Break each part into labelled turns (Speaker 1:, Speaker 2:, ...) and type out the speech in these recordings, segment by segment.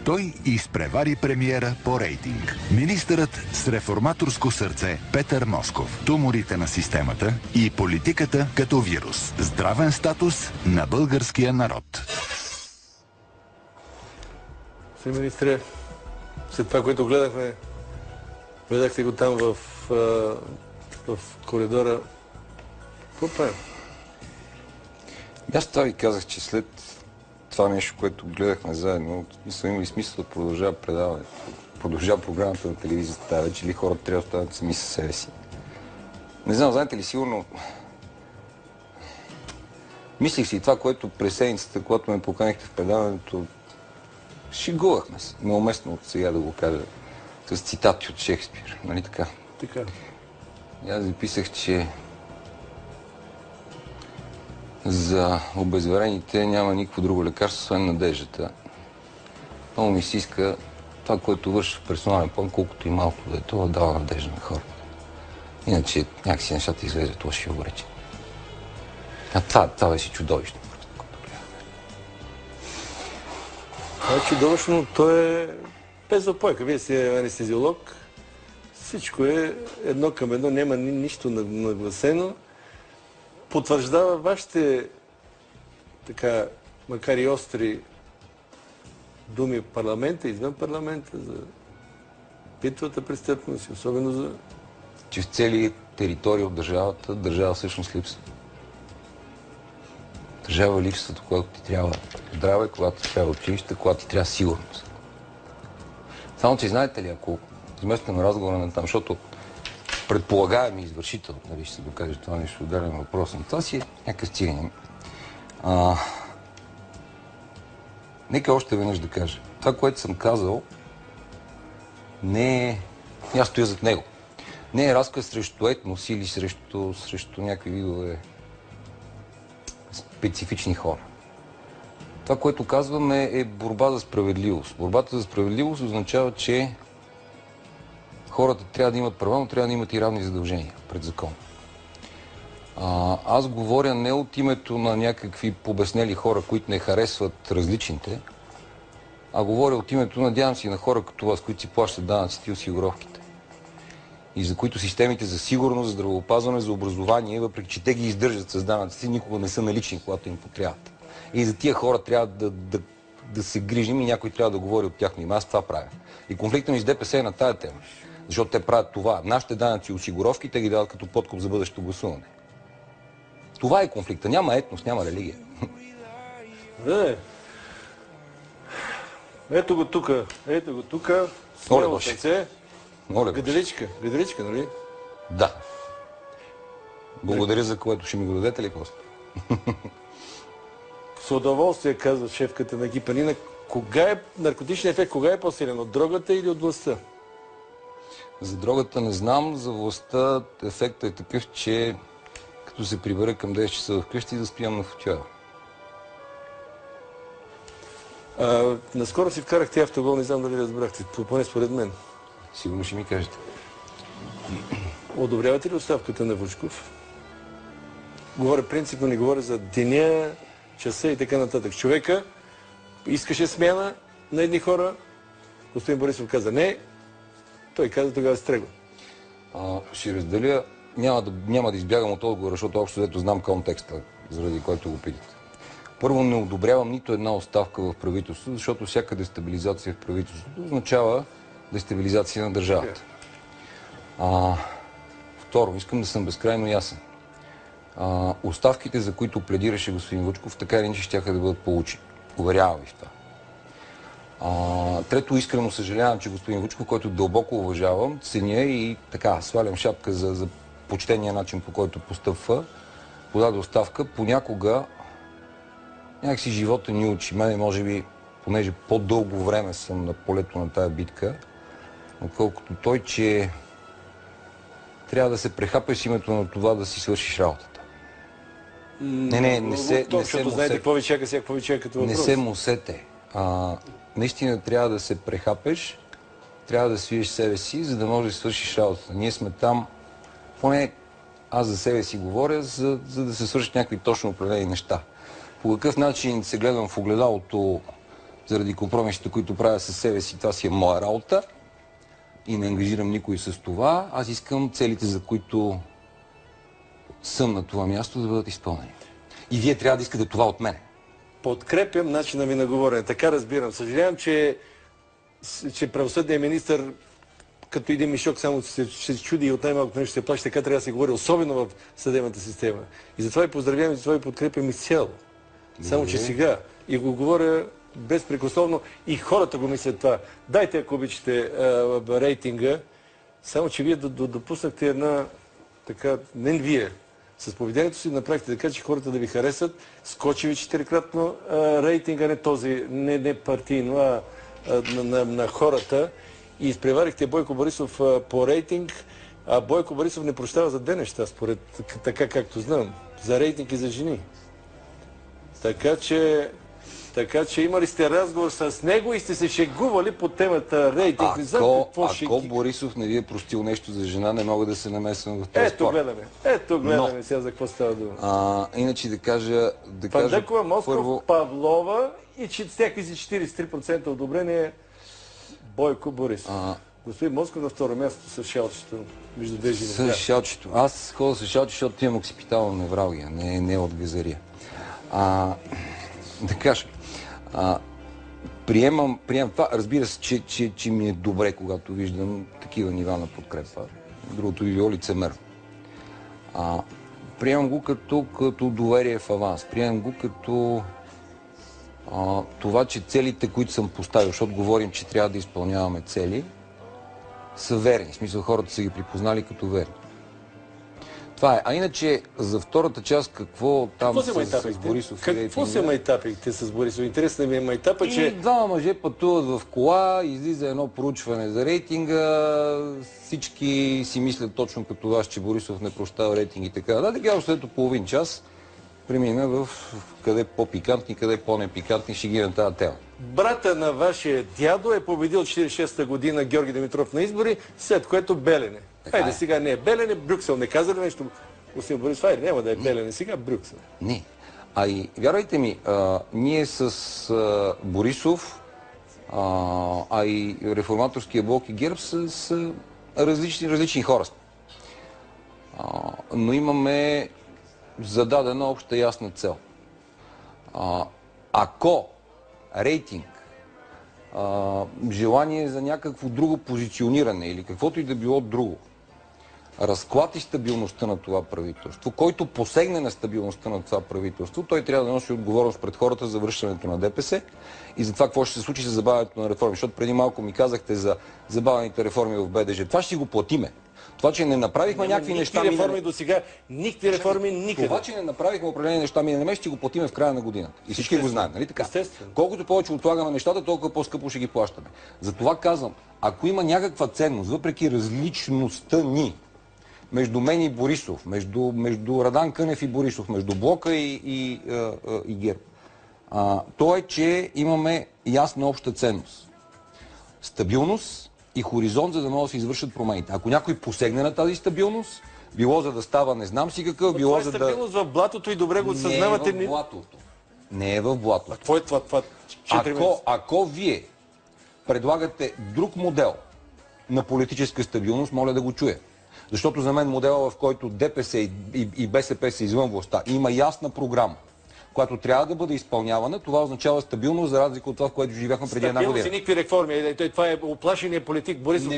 Speaker 1: Той изпревари премиера по рейтинг. Министърът с реформаторско сърце Петър Москов. Туморите на системата и политиката като вирус. Здравен статус на българския народ.
Speaker 2: Господин министре, след това, което гледахте го там в коридора. Какво правим?
Speaker 3: Аз това ви казах, че след това нещо, което гледахме заедно, са имали смисъл да продължава предаването, продължава програмата на телевизията тази вече, или хората трябва да останат сами със себе си. Не знам, знаете ли, сигурно мислих си това, което през седмицата, когато ме поканихте в предаването, шегувахме се. Неуместно от сега да го кажа с цитати от Шекспир, нали така?
Speaker 2: Така.
Speaker 3: И аз записах, че за обезверените няма никакво друго лекарство, освен надеждата. Много ми се иска това, което върши в персонален план, колкото и малко да е това, дава надежда на хората. Иначе някакси нещата излезат лоши обречи. А това беше чудовищно.
Speaker 2: Това е чудовищно, то е без запойка. Вие сте анестезиолог. Всичко е едно към едно, няма нищо нагласено. Потвърждава вашите, така, макар и остри думи в парламента, извън парламента, за битовата престъпност, особено за...
Speaker 3: Че в цели територии от държавата, държава всъщност липсва. Държава липсват, когато ти трябва здраве, когато ти трябва училище, когато ти трябва сигурност. Само, че знаете ли, ако изместим разговора на там, защото предполагаем извършител, нали ще се докаже това нещо, ударен въпрос, но това си е някакъв циганин. Нека още веднъж да кажа. Това, което съм казал, не е... Аз стоя зад него. Не е разказ срещу етнос или срещу някакви видове специфични хора. Това, което казваме, е борба за справедливост. Борбата за справедливост означава, че хората трябва да имат права, но трябва да имат и равни задължения пред закон. Аз говоря не от името на някакви побеснели хора, които не харесват различните, а говоря от името, надявам се, на хора като вас, които си плащат данъците и осигуровките. И за които системите за сигурност, за здравеопазване, за образование, въпреки че те ги издържат с данъците, никога не са налични, когато им потрябват. И за тия хора трябва да се грижим и някой трябва да говори от тяхно име. Аз това правя. И конфликта ми с ДПС е на тая тема. Защото те правят това. Нашите данъци и осигуровки те ги дават като подкуп за бъдещето гласуване. Това е конфликта. Няма етнос, няма религия.
Speaker 2: Ето го тука. Смело сърце. Гаделичка, нали?
Speaker 3: Да. Благодаря за което ще ми го дадете ли просто?
Speaker 2: С удоволствие, казва шефката на екипа Нина. Кога е наркотичният ефект, кога е по-силен? От дрогата или от властта?
Speaker 3: За дрогата не знам, за властта ефектът е такъв, че като се прибера към 10 часа вкъщи, да спивам на футюра.
Speaker 2: Наскоро си вкарахте автогол, не знам дали разбрахте, поне според мен.
Speaker 3: Сигурно ще ми кажете.
Speaker 2: Одобрявате ли оставката на Вучков? Говоря принципно, не говоря за деня, часа и така нататък. Човека искаше смяна на едни хора, господин Борисов каза не, той каза тогава се тръгва.
Speaker 3: Ще разделя, няма да избягам от отговора, защото общо взето знам контекста, заради който го питате. Първо, не одобрявам нито една оставка в правителството, защото всяка дестабилизация в правителството означава дестабилизация на държавата. Второ, искам да съм безкрайно ясен. Оставките, за които пледираше господин Вучков, така или иначе щяха да бъдат получени. Уверявам ви в това. Трето, искрено съжалявам, че господин Вучков, който дълбоко уважавам, ценя и така, свалям шапка за почтения начин, по който постъпва, подаде оставка. Понякога някакси живота ни учи. Мене, може би, понеже по-дълго време съм на полето на тая битка, отколкото той, че трябва да се прехапеш името на това да си свършиш работата. Не се
Speaker 2: знаете какво ви чака сега, какво ви чака като въпрос.
Speaker 3: Не се мусете. Наистина трябва да се прехапеш, трябва да свиеш себе си, за да можеш да свършиш работата. Ние сме там, поне аз за себе си говоря, за да се свършат някакви точно определени неща. По какъв начин се гледам в огледалото заради компромисите, които правя със себе си, това си е моя работа и не ангажирам никой с това. Аз искам целите, за които съм на това място, да бъдат изпълнени. И вие трябва да искате това от мен.
Speaker 2: Подкрепям начина ви на говорене. Така разбирам. Съжалявам, че правосъдният министър като един мишок само се чуди и от най-малко нещо се плаща. Така трябва да се говори, особено в съдебната система. И затова ви поздравявам и затова ви подкрепям изцяло. Само, че сега, и го говоря безпрекословно, и хората го мислят това. Дайте, ако обичате, рейтинга, само, че вие допуснахте една, така, не вие, с поведението си направихте така, че хората да ви харесат, скочи ви 4-кратно рейтинга, не този, не партийно, а на хората, и изпреварихте Бойко Борисов по рейтинг, а Бойко Борисов не прощава за две неща, според така както знам, за рейтинг и за жени. Така че имали сте разговор с него и сте се шегували по темата рейтинг.
Speaker 3: Ако Борисов не ви е простил нещо за жена, не мога да се намесвам в този спор.
Speaker 2: Ето гледаме сега за какво става дума.
Speaker 3: Иначе да кажа...
Speaker 2: Фандъкова, Москов, Павлова и с някакви си 43% одобрение Бойко Борисов. Господин Москов на второ място с шалчето между две жени.
Speaker 3: С шалчето. Аз ходя с шалчето, защото имам оксипитална невралгия, не от газария. Да кажа, приемам това. Разбира се, че ми е добре, когато виждам такива нива на подкрепа. Другото би било лицемерно. Приемам го като доверие в аванс. Приемам го като това, че целите, които съм поставил, защото говорим, че трябва да изпълняваме цели, са верни. В смисъл, хората са ги припознали като верни. Това е. А иначе за втората част, какво там с Борисов?
Speaker 2: Какво се майтапихте с Борисов? Интересна ми е майтапа, че...
Speaker 3: Двама мъже пътуват в кола, излиза едно проучване за рейтинга, всички си мислят точно като вас, че Борисов не прощава рейтинг и така. Да, така след половин час премина в къде по-пикантни, къде по-непикантни шеги на тази тема.
Speaker 2: Брата на вашия дядо е победил 46-та година Георги Димитров на избори, след което Белене. Хайде, сега не е Белене, Брюксел. Не казали нещо, господин Борисов, хайде, няма да е Белене, сега Брюксел.
Speaker 3: Не. И вярвайте ми, ние с Борисов, и Реформаторския блок и ГЕРБ са различни хора. Но имаме зададена обща ясна цел. Ако рейтинг, желание за някакво друго позициониране или каквото и да било друго, разклати стабилността на това правителство, който посегне на стабилността на това правителство, той трябва да носи отговорност пред хората за връщането на ДПС и за това какво ще се случи с забавянето на реформи. Защото преди малко ми казахте за забавените реформи в БДЖ. Това ще си го платиме. Това, че не направихме някакви неща...
Speaker 2: Никакви реформи до сега, никакви реформи никъде.
Speaker 3: Това, че не направихме определени неща миналия месец, ще го платиме в края на годината. И всички го знаем, нали така?
Speaker 2: Естествено.
Speaker 3: Колкото повече отлагаме нещата, толкова по-скъпо ще ги плащаме. Затова казвам, ако има някаква ценност, въпреки различността ни, между мен и Борисов, между Радан Кънев и Борисов, между Блока и ГЕРБ, то е, че имаме ясна обща ценност. Стабилност и хоризонт, за да могат да се извършат промените. Ако някой посегне на тази стабилност, било за да става не знам си какъв, било за да...
Speaker 2: Това е стабилност в блатото и добре го осъзнавате.
Speaker 3: Не е в блатото. Не е в блатото.
Speaker 2: Какво е това?
Speaker 3: Ако вие предлагате друг модел на политическа стабилност, моля да го чуя. Защото за мен модела, в който ДПС и БСП са извън властта, има ясна програма, която трябва да бъде изпълнявана, това означава стабилност, за разлика от това, в което живяхме преди една година.
Speaker 2: Стабилност и никакви реформи. Това е оплашения политик Борисов.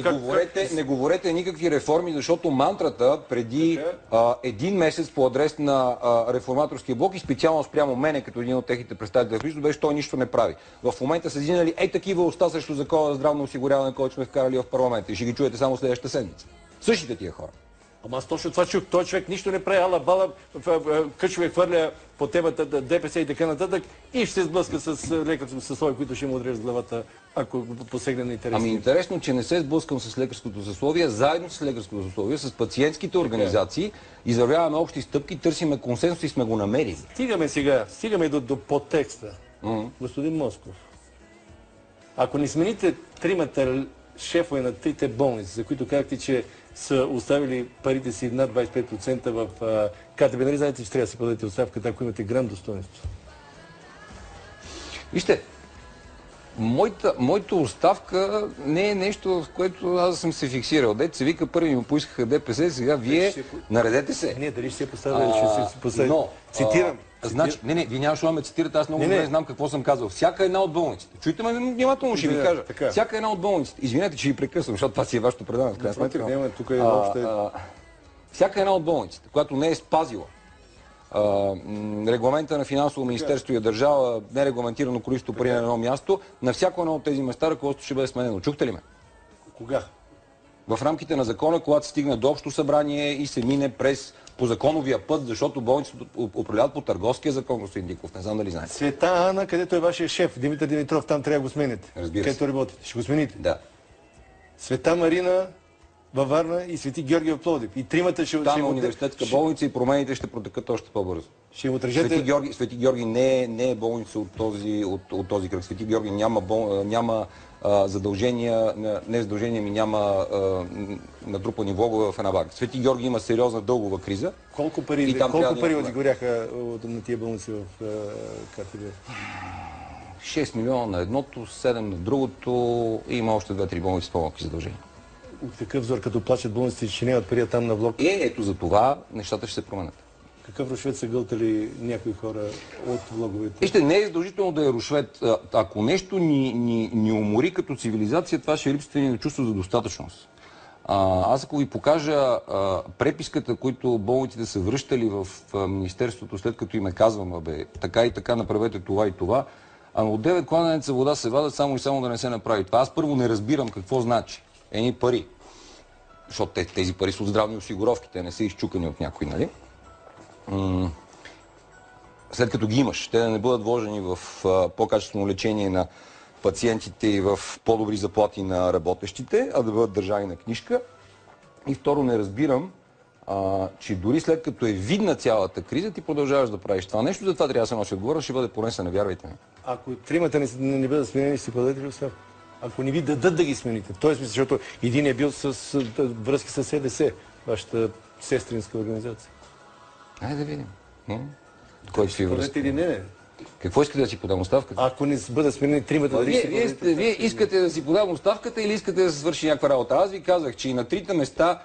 Speaker 3: Не говорете никакви реформи, защото мантрата преди един месец по адрес на Реформаторския блок и специално спрямо мене, като един от техните представители в Христо, беше, той нищо не прави. В момента са издигнали такива уста срещу закона за здравно осигуряване, който сме вкарали в парламента. И ще ги чуете само следващата седмица. Същите тия хора.
Speaker 2: Ама аз точно това чух. Той човек нищо не прави, ала бала, къчове хвърля по темата ДПС и така нататък и ще се сблъска с лекарското съсловие, които ще му отрежат главата, ако посегне на интереси.
Speaker 3: Ами интересно, че не се сблъскам с лекарското съсловие, заедно с лекарското съсловие, с пациентските организации, извървяваме общи стъпки, търсиме консенсус и сме го намерили.
Speaker 2: Стигаме до подтекста. Господин Москов, ако не смените тримата шефове на трите болници, за които казахте, че са оставили парите си над 25% в КТБ, нали знаете, че трябва да си подадете оставката, ако имате грам достоинство?
Speaker 3: Вижте, Моята оставка не е нещо, в което аз съм се фиксирал. Дете се вика, първи му поискаха ДПС, сега вие наредете се.
Speaker 2: Не, дали ще се поставя, ще се поставя. Цитирам.
Speaker 3: Значи, не, вие нямаше да ме цитирате, аз много добре знам какво съм казал. Всяка една от болниците. Чуйте ме внимателно, ще ви кажа.
Speaker 2: Така.
Speaker 3: Всяка една от болниците. Извинете, че ви прекъсвам, защото това си е вашето предаване. В крайна сметка.
Speaker 2: Тук е още...
Speaker 3: Всяка една от болниците, която не е спазила регламента на финансово министерство и държава, нерегламентирано количество пари на едно място, на всяко едно от тези места ръководството ще бъде сменено. Чухте ли ме?
Speaker 2: Кога?
Speaker 3: В рамките на закона, когато се стигне до общо събрание и се мине през по законовия път, защото болниците управляват по търговския закон, господин Диков. Не знам дали знаете.
Speaker 2: Света Ана, където е вашия шеф, Димитър Димитров, там трябва да го смените.
Speaker 3: Разбира се.
Speaker 2: Където работите. Ще го смените.
Speaker 3: Да.
Speaker 2: Света Марина във Варна и Свети Георги в Пловдив. И тримата ще...
Speaker 3: Там на университетска болница и промените ще протекат още по-бързо.
Speaker 2: Ще им отрежете...
Speaker 3: Свети Георги не е болница от този кръг. Свети Георги няма задължения, не задължения ми няма натрупани влогове в една банка. Свети Георги има сериозна дългова криза.
Speaker 2: Колко пари отигоряха на тия болници в КТБ?
Speaker 3: 6 милиона на едното, 7 на другото и има още 2-3 болници с по-малки задължения.
Speaker 2: От какъв взор, като плачат болниците, че нямат пари там на влог?
Speaker 3: Ето за това нещата ще се променят.
Speaker 2: Какъв рушвет са гълтали някои хора от влоговете?
Speaker 3: Вижте, не е задължително да е рушвет. Ако нещо ни умори като цивилизация, това ще е липсата ни на чувство за достатъчност. Аз ако ви покажа преписката, които болниците са връщали в Министерството, след като им е казвам, така и така направете това и това, от 9 кладенеца вода се вадат само и само да не се направи това. Аз първо не разбирам какво значи едни пари. Защото тези пари са от здравни осигуровки, те не са изчукани от някой, нали? След като ги имаш, те да не бъдат вложени в по-качествено лечение на пациентите и в по-добри заплати на работещите, а да бъдат държани на книжка. И второ, не разбирам, че дори след като е видна цялата криза, ти продължаваш да правиш това нещо, затова трябва да се носи отговорност, ще бъде понесена, вярвайте ми.
Speaker 2: Ако тримата не бъдат сменени, си подадете ли оставка? Ако не ви дадат да ги смените. Той смисъл, защото един е бил с връзки с СДС, вашата сестринска организация.
Speaker 3: Айде да видим. Кой си връзка?
Speaker 2: Или не?
Speaker 3: Какво искате да си подам оставката?
Speaker 2: Ако не бъдат сменени тримата,
Speaker 3: Вие искате да си подам оставката или искате да се свърши някаква работа? Аз ви казах, че и на трите места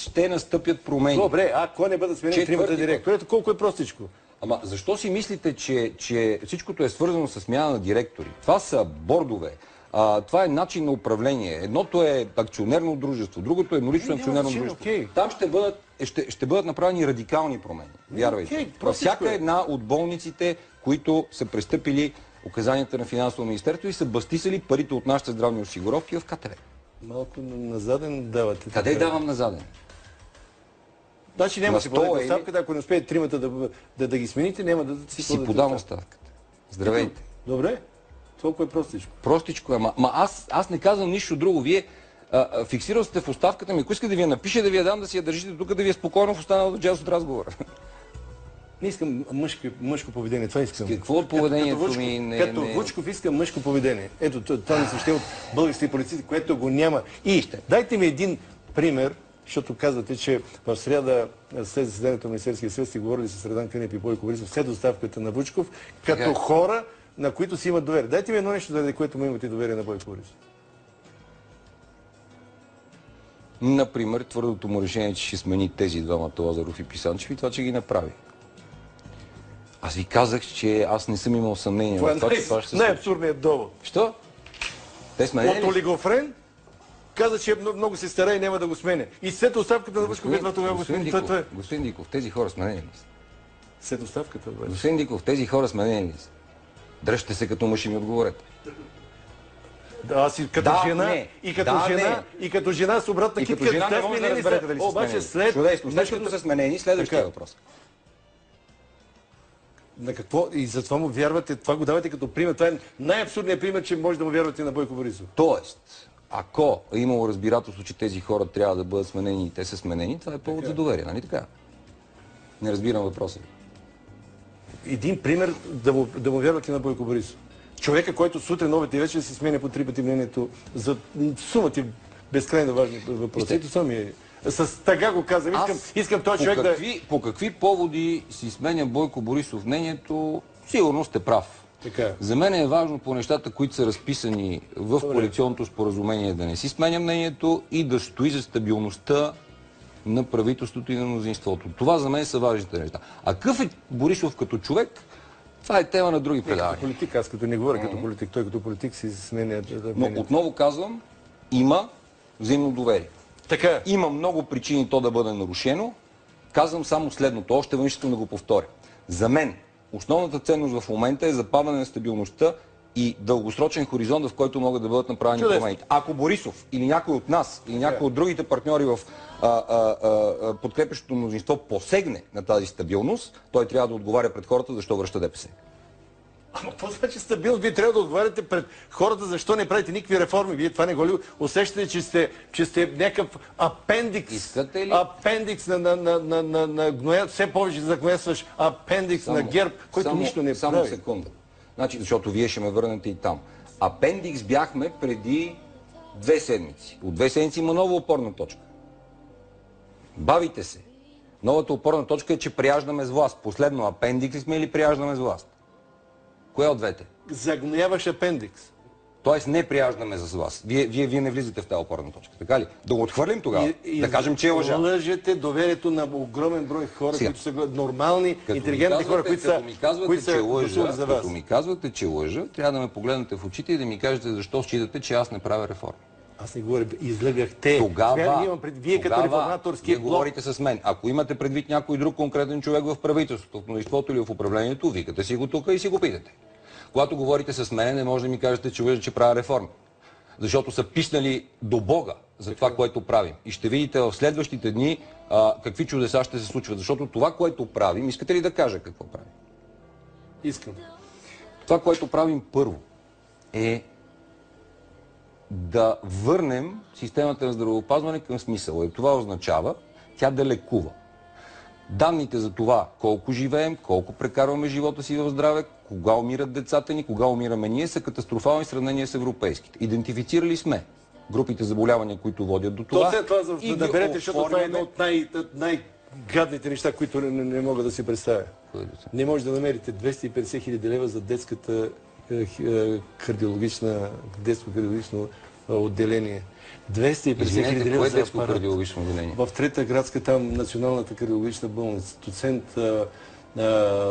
Speaker 3: ще настъпят промени.
Speaker 2: Добре, ако не бъдат сменени тримата директори, колко е простичко?
Speaker 3: Ама защо си мислите, че всичкото е свързано с смяна на директори? Това са бордове. Това е начин на управление. Едното е акционерно дружество, другото е еднолично акционерно дружество. Там ще бъдат направени радикални промени. Вярвайте. Във всяка една от болниците, които са престъпили указанията на финансово министерство и са бастисали парите от нашите здравни осигуровки в КТБ.
Speaker 2: Малко назаден давате.
Speaker 3: Къде давам назаден?
Speaker 2: Значи няма да си подадете оставката, ако не успеете тримата да ги смените, няма да
Speaker 3: си подам оставката. Здравейте.
Speaker 2: Добре. Толкова е простичко.
Speaker 3: Простичко е. Аз не казвам нищо друго. Вие фиксирал сте в оставката ми. Ако искате да ви я напиша, да ви я дам, да си я държите тук, да ви е спокойно в останалата част от разговора.
Speaker 2: Не искам мъжко поведение. Това искам.
Speaker 3: Какво от поведението ми?
Speaker 2: Като Вучков искам мъжко поведение. Ето, това не се ще от българските полицисти, което го няма. И дайте ми един пример, защото казвате, че в среда след заседанието на Министерския съвет сте говорили с Радан Кънев и Бойко Борисов след оставката на Вучков, като хора, на които си имат доверие. Дайте ми едно нещо, заради което му имате доверие на Бойко Борисов.
Speaker 3: Например, твърдото му решение, че ще смени тези двамата Лазаров и Писанчев и това, че ги направи. Аз ви казах, че аз не съм имал съмнение в това, че това ще се случи.
Speaker 2: Най-абсурдният довод.
Speaker 3: Що? Те сменени ли?
Speaker 2: От олигофрен каза, че много се стара и няма да го сменя. И след оставката на Вучков, едва тогава го смени.
Speaker 3: Господин Диков, тези хора сменени ли са?
Speaker 2: След оставката, бе.
Speaker 3: Господин Диков, тези хора сменени ли са? Дръжте се като мъж и ми отговорете.
Speaker 2: Аз и като жена, и като жена с обратна китка.
Speaker 3: И като жена не може да разберете дали са сменени. Чудесно, след като са сменени, следващия въпрос.
Speaker 2: На какво? И затова му вярвате, това го давате като пример. Това е най-абсурдният пример, че може да му вярвате на Бойко Борисов.
Speaker 3: Тоест, ако е имало разбирателство, че тези хора трябва да бъдат сменени и те са сменени, това е повод за доверие, нали така? Не разбирам въпроса.
Speaker 2: Един пример да му вярвате на Бойко Борисов. Човека, който сутрин, обед и вечер си сменя по 3 пъти мнението за сумати безкрайно важни въпроси. Ето сами е. С тъга го казвам. Искам този човек да...
Speaker 3: По какви поводи си сменя Бойко Борисов мнението, сигурно сте прав.
Speaker 2: Така.
Speaker 3: За мен е важно по нещата, които са разписани в коалиционното споразумение, да не си сменя мнението и да стои за стабилността на правителството и на мнозинството. Това за мен са важните неща. А какъв е Борисов като човек? Това е тема на други предавания.
Speaker 2: Като политик, аз като не говоря като политик, той като политик си сменя.
Speaker 3: Но отново казвам, има взаимно доверие.
Speaker 2: Така.
Speaker 3: Има много причини то да бъде нарушено. Казвам само следното, още веднъж искам да го повторя. За мен основната ценност в момента е запазване на стабилността и дългосрочен хоризонт, в който могат да бъдат направени промените. Ако Борисов или някой от нас, или някой от другите партньори в подкрепящото мнозинство посегне на тази стабилност, той трябва да отговаря пред хората защо връща ДПС.
Speaker 2: Ама какво значи стабилност? Вие трябва да отговаряте пред хората защо не правите никакви реформи. Вие това не го ли усещате, че сте някакъв апендикс. Апендикс на гноя, все повече загноесваш апендикс на ГЕРБ, който нищо не прави.
Speaker 3: Само секунда. Значи, защото вие ще ме върнете и там. Апендикс бяхме преди 2 седмици. От 2 седмици има нова опорна точка. Бавите се. Новата опорна точка е, че прияждаме с власт. Последно апендикс сме или прияждаме с власт? Кое от двете?
Speaker 2: Загнояваш апендикс.
Speaker 3: Тоест не прияждаме с вас. Вие не влизате в тази опорна точка, така ли? Да го отхвърлим тогава? Да кажем, че е лъжа.
Speaker 2: Лъжете доверието на огромен брой хора, които са нормални, интелигентни хора, които са гласували за вас.
Speaker 3: Като ми казвате, че лъжа, трябва да ме погледнете в очите и да ми кажете защо считате, че аз не правя реформа.
Speaker 2: Аз не говоря, излъгахте. Вие като реформаторски блок.
Speaker 3: Говорите с мен. Ако имате предвид някой друг конкретен човек в правителството, в мнозинството или в управлението, викате си го тук и си го питате. Когато говорите с мен, не може да ми кажете, че лъжа, че правя реформа. Защото са писнали до Бога за това, което правим. И ще видите в следващите дни какви чудеса ще се случват. Защото това, което правим, искате ли да кажа какво правим?
Speaker 2: Искам.
Speaker 3: Това, което правим първо е да върнем системата на здравеопазване към смисъла. И това означава тя да лекува. Данните за това колко живеем, колко прекарваме живота си в здраве, кога умират децата ни, кога умираме ние, са катастрофални в сравнение с европейските. Идентифицирали сме групите заболявания, които водят до това.
Speaker 2: То след това, за да берете, защото това е едно от най-гадните неща, които не мога да си представя. Не може да намерите 250 хиляди лева за детската детско кардиологично отделение. 250 хиляди лева за апарат. В Трета градска, там Националната кардиологична болница. Доцент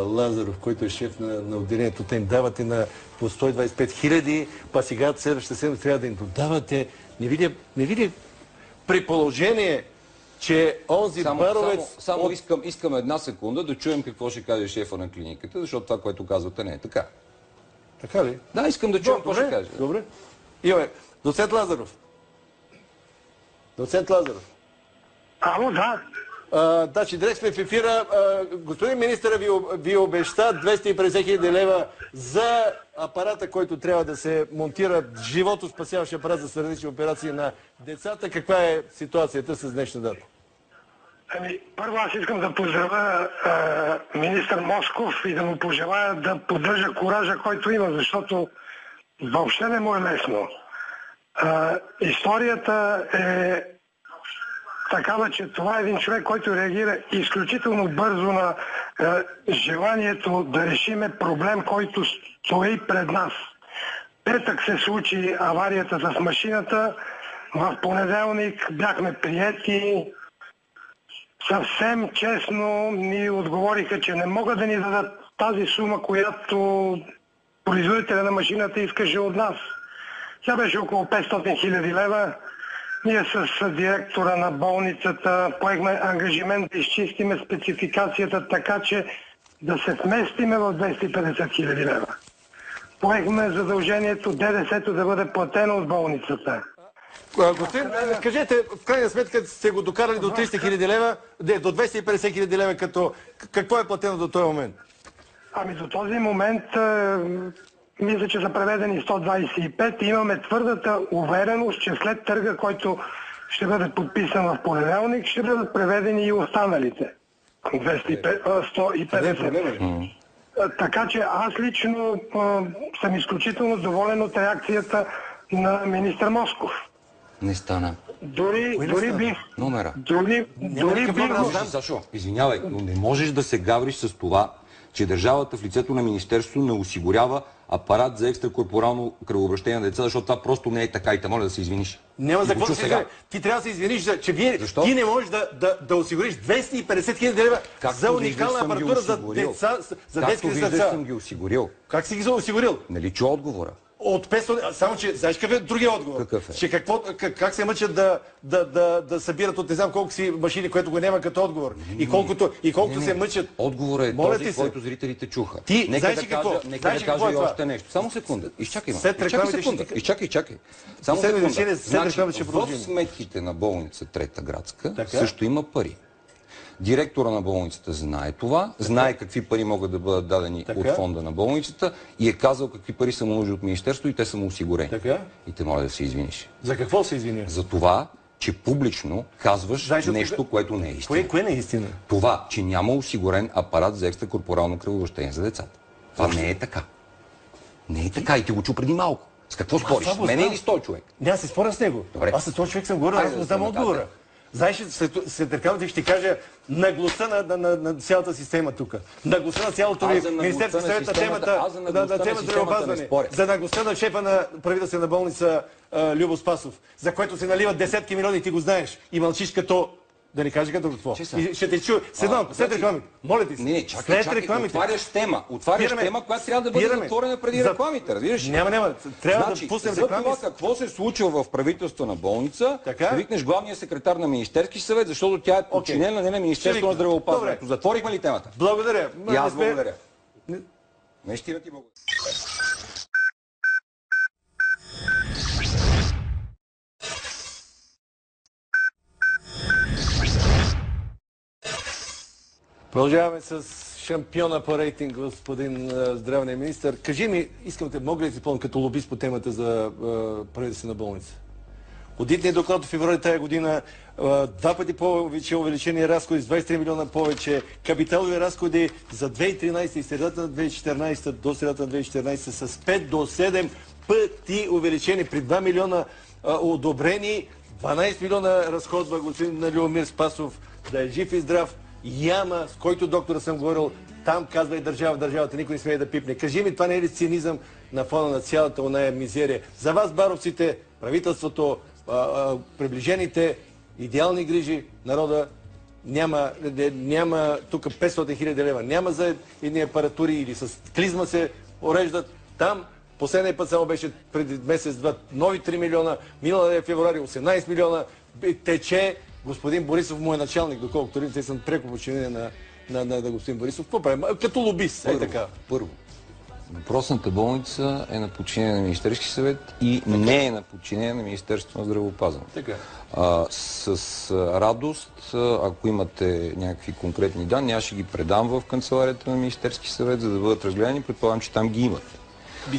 Speaker 2: Лазаров, който е шеф на отделението, те им давате по 125 хиляди, па сега следващата седмица трябва да им додавате. Не видя при положение, че онзи баровец...
Speaker 3: Само искам една секунда да чуем какво ще каже шефа на клиниката, защото това, което казвате, не е така.
Speaker 2: Така ли?
Speaker 3: Да, искам да чуем какво ще каже.
Speaker 2: Добре. Имаме доцент Лазаров. Доцент Лазаров.
Speaker 4: Ало, да.
Speaker 2: Значи, директ сме в ефира. Господин министър ви обеща 250 хиляди лева за апарата, който трябва да се монтира, живото спасяващ апарат за сърдечни операции на децата. Каква е ситуацията с днешна дата?
Speaker 4: Първо аз искам да поздравя министър Москов и да му пожелая да поддържа коража, който има, защото въобще не му е лесно. Историята е такава, че това е един човек, който реагира изключително бързо на желанието да решиме проблем, който стои пред нас. Петък се случи аварията с машината, в понеделник бяхме приети, съвсем честно ни отговориха, че не могат да ни дадат тази сума, която производителя на машината искаше от нас. Тя беше около 500 хиляди лева. Ние с директора на болницата поехме ангажимент да изчистиме спецификацията така, че да се вместиме в 250 хиляди лева. Поехме задължението ДДС-то да бъде платено от болницата.
Speaker 2: Господин, кажете, в крайна сметка сте го докарали до 300 хиляди лева, до 250 хиляди лева, какво е платено до този момент?
Speaker 4: Ами до този момент мисля, че са преведени 125 и имаме твърдата увереност, че след търга, който ще бъде подписан в понеделник, ще бъдат преведени и останалите. 150. Така че аз лично съм изключително доволен от реакцията на министър Москов.
Speaker 3: Не стана.
Speaker 4: Дори бих...
Speaker 3: Номера.
Speaker 4: Дори бих...
Speaker 3: Сашо, извинявай, но не можеш да се гавриш с това,
Speaker 5: че държавата в лицето на Министерството не осигурява апарат за екстракорпорално кръвообращение на деца, защото това просто не е така и те моля да се извиниш.
Speaker 2: Няма за какво да се извини. Ти трябва да се извиниш, че ти не можеш да осигуриш 250 хиляди лева за уникална апаратура за деца, за детски деца.
Speaker 5: Както съм ги осигурил.
Speaker 2: Как си ги осигурил?
Speaker 5: Нали чу отговора?
Speaker 2: От 500, само че, знаеш какъв е другия отговор?
Speaker 5: Какъв е?
Speaker 2: Че как се мъчат да събират от не знам колко си машини, което го няма като отговор. И колкото се мъчат.
Speaker 5: Отговорът е този, който зрителите чуха.
Speaker 2: Нека да
Speaker 5: кажа и още нещо. Само секунда. Изчакай, изчакай. Само секунда. В сметките на болница Трета градска също има пари. Директора на болницата знае това, знае какви пари могат да бъдат дадени от фонда на болницата и е казал какви пари са му нужди от Министерството и те са му осигурени. И те моля да се извиниш.
Speaker 2: За какво се извиня?
Speaker 5: За това, че публично казваш нещо, което не е истина.
Speaker 2: Кое не е истина?
Speaker 5: Това, че няма осигурен апарат за екстракорпорално кръвообращение за децата. Това не е така. Не е така и ти го чу преди малко. С какво спориш? С мене или с този човек?
Speaker 2: Не, аз се споря с него. Аз с този човек съм говорил, аз не знам отговора. Знаеш, след рекламата ще кажа наглостта на цялата система тук. Наглостта на цялото Министерство съвет на темата здравеопазване. За наглостта на шефа на правителствена болница Любо Спасов, за което се наливат десетки милиони, ти го знаеш. И мълчиш като... Да не кажа като какво. И ще те чуя. След рекламите. Моля ти се.
Speaker 5: Не, чакай. Отваряш тема. Която трябва да бъде затворена преди рекламите. Разбираш?
Speaker 2: Няма. Трябва да пуснем реклами.
Speaker 5: За това какво се случва в правителство на болница, да викнеш главния секретар на Министерски съвет, защото тя е подчинена не на Министерство на здравеопазването. Затворихме ли темата?
Speaker 2: Благодаря.
Speaker 5: И аз благодаря. Наистина ти благодаря.
Speaker 2: Продължаваме с шампиона по рейтинг, господин здравния министър. Кажи ми, мога ли да ти помня като лобист по темата за правителствена болница? Одитният доклад от февруари тая година, 2 пъти повече увеличени разходи, с 23 милиона повече, капиталови разходи за 2013 и средата на 2014 до средата на 2014 с 5 до 7 пъти увеличени при 2 милиона одобрени, 12 милиона разходва господин Любомир Спасов, да е жив и здрав. Яма, с който доктора съм говорил, там казва и държавата, никой не смее да пипне. Кажи ми, това не е ли цинизъм на фона на цялата оная мизерия? За вас, баровците, правителството, приближените, идеални грижи, народа, няма тук 500 хиляди лева, няма за едни апаратури или с клизма се уреждат. Там последния път само беше преди месец-два нови 3 милиона, миналия февруари 18 милиона, тече. Господин Борисов му е началник, доколкото те съм преко подчинение на господин Борисов. Какво правим? Като лобист, така.
Speaker 3: Първо, въпросната болница е на подчинение на Министерски съвет и не е на подчинение на Министерството на здравеопазването.
Speaker 2: Така.
Speaker 3: С радост, ако имате някакви конкретни данни, аз ще ги предам в канцеларията на Министерски съвет, за да бъдат разгледани. Предполагам, че там ги имате.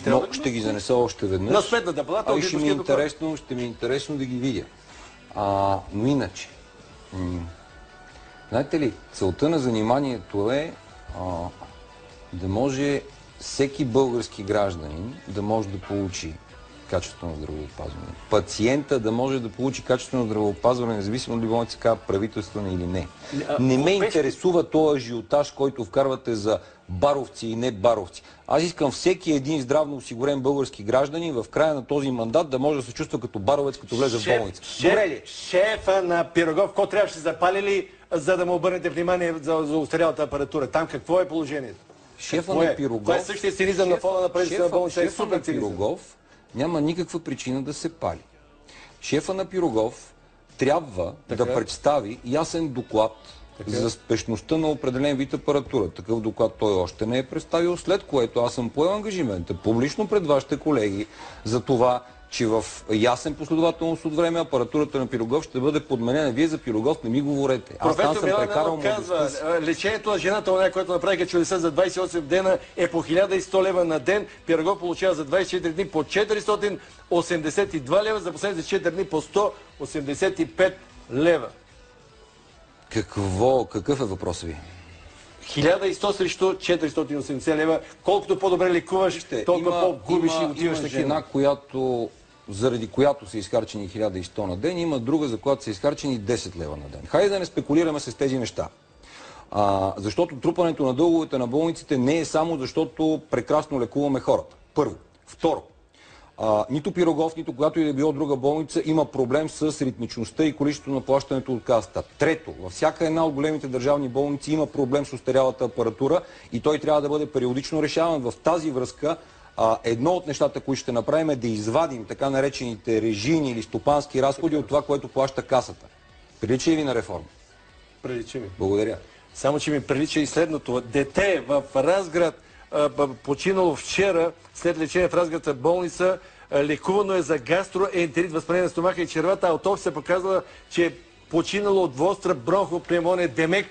Speaker 3: Но ще ги занеса още веднъж.
Speaker 2: На Сметната палата,
Speaker 3: ще ми е интересно да ги видя. Но иначе, знаете ли, целта на заниманието е да може всеки български гражданин да може да получи качествено здравеопазване. Пациента да може да получи качествено здравеопазване, независимо дали болница казва правителствена или не. Не ме интересува този ажиотаж, който вкарвате за баровци и не баровци. Аз искам всеки един здравно осигурен български гражданин в края на този мандат да може да се чувства като баровец, като влезе в болница.
Speaker 2: Шефа на Пирогов, какво трябваше запалили, за да му обърнете внимание за устарялата апаратура? Там какво е положението?
Speaker 3: Шефа на Пирогов...
Speaker 2: Това е същия цинизъм на фона на правителствена болница.
Speaker 3: Шефа на Пирогов няма никаква причина да се пали. Шефа на Пирогов трябва да представи ясен доклад за спешността на определен вид апаратура. Такъв доклад той още не е представил, след което аз съм поел ангажимента публично пред вашите колеги за това, че в ясен последователност от време апаратурата на Пирогов ще бъде подменена. Вие за Пирогов не ми говорете. Аз там съм прекарал
Speaker 2: казва, лечението на жената, което направиха чудеса за 28 дена, е по 1100 лева на ден. Пирогов получава за 24 дни по 482 лева, за последните 4 дни по 185 лева.
Speaker 3: Какъв е въпросът ви?
Speaker 2: 1100 срещу 480 лева. Колкото по-добре лекуваш, толкова по-губиш и отиваш на
Speaker 3: жена, заради която са изхарчени 1100 на ден, има друга, за която са изхарчени 10 лева на ден. Хайде да не спекулираме с тези неща. Защото трупането на дълговете на болниците не е само защото прекрасно лекуваме хората. Първо. Второ. Нито Пирогов, нито когато и да е било друга болница има проблем с ритмичността и количеството на плащането от касата. Трето, във всяка една от големите държавни болници има проблем с остарялата апаратура и той трябва да бъде периодично решаван. В тази връзка едно от нещата, които ще направим е да извадим така наречените режийни или стопански разходи от това, което плаща касата. Прилича ли ви на реформа?
Speaker 2: Прилича ми.
Speaker 3: Благодаря.
Speaker 2: Само, че ми прилича и следното. Дете в Разград, починало вчера след лечение в Разградска болница, лекувано е за гастроентерит, възпаление на стомаха и червата. Аутопсия показва, че е починало от двоостра бронхопневмония, демек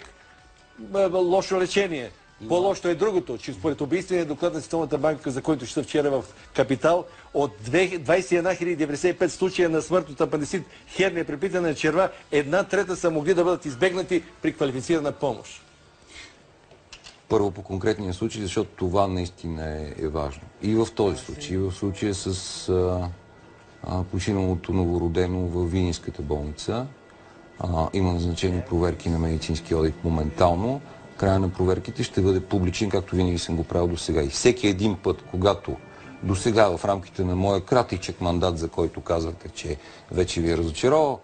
Speaker 2: лошо лечение. По-лошо е другото, че според убийствения доклад на Световната банка, за който чета вчера в Капитал, от 21 095 случая на смърт от апендицит, херния, преплитане на черва, 1/3 са могли да бъдат избегнати при квалифицирана помощ.
Speaker 3: Първо по конкретния случай, защото това наистина е важно. И в този случай, и в случая с починалото новородено в Вининската болница. Има назначени проверки на медицински одит моментално. Края на проверките ще бъде публичен, както винаги съм го правил до сега. И всеки един път, когато до сега в рамките на моя кратичък мандат, за който казвате, че вече ви е разочаровал,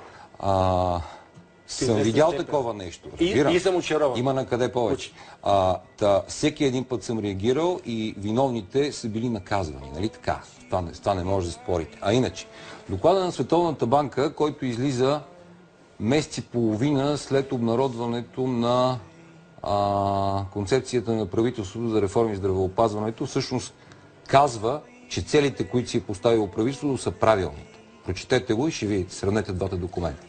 Speaker 3: съм видял такова нещо.
Speaker 2: И съм очарован.
Speaker 3: Има на къде повече. Всеки един път съм реагирал и виновните са били наказвани. Нали така? Това не може да спорите. А иначе, доклада на Световната банка, който излиза месец и половина след обнародването на концепцията на правителството за реформи в здравеопазването, всъщност казва, че целите, които си е поставило правителството, са правилните. Прочетете го и ще видите, сравнете двата документа.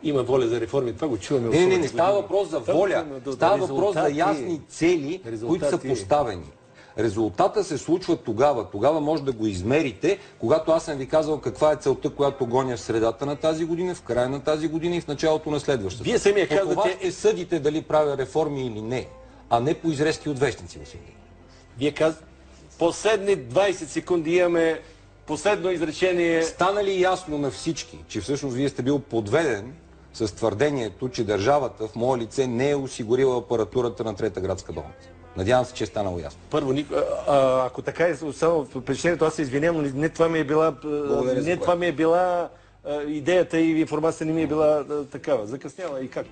Speaker 2: Има воля за реформи, това го чуваме.
Speaker 3: Не става въпрос за воля, става въпрос за ясни цели, които са поставени. Резултата се случва тогава може да го измерите, когато аз съм ви казал каква е целта, която гоня в средата на тази година, в края на тази година и в началото на следващата.
Speaker 2: Вие самия казвате...
Speaker 3: Това ще съдите дали правя реформи или не, а не по изрезки от вестници.
Speaker 2: Вие казвате, последни 20 секунди имаме последно изречение.
Speaker 3: Стана ли ясно на всички, че всъщност вие сте бил подведен с твърдението, че държавата в мое лице не е осигурила апаратурата на Трета градска болница? Надявам се, че е станало ясно.
Speaker 2: Първо, ако така е само впечатлението, аз се извинявам, но не това ми е била идеята и информацията не ми е била такава. Закъсняла и как?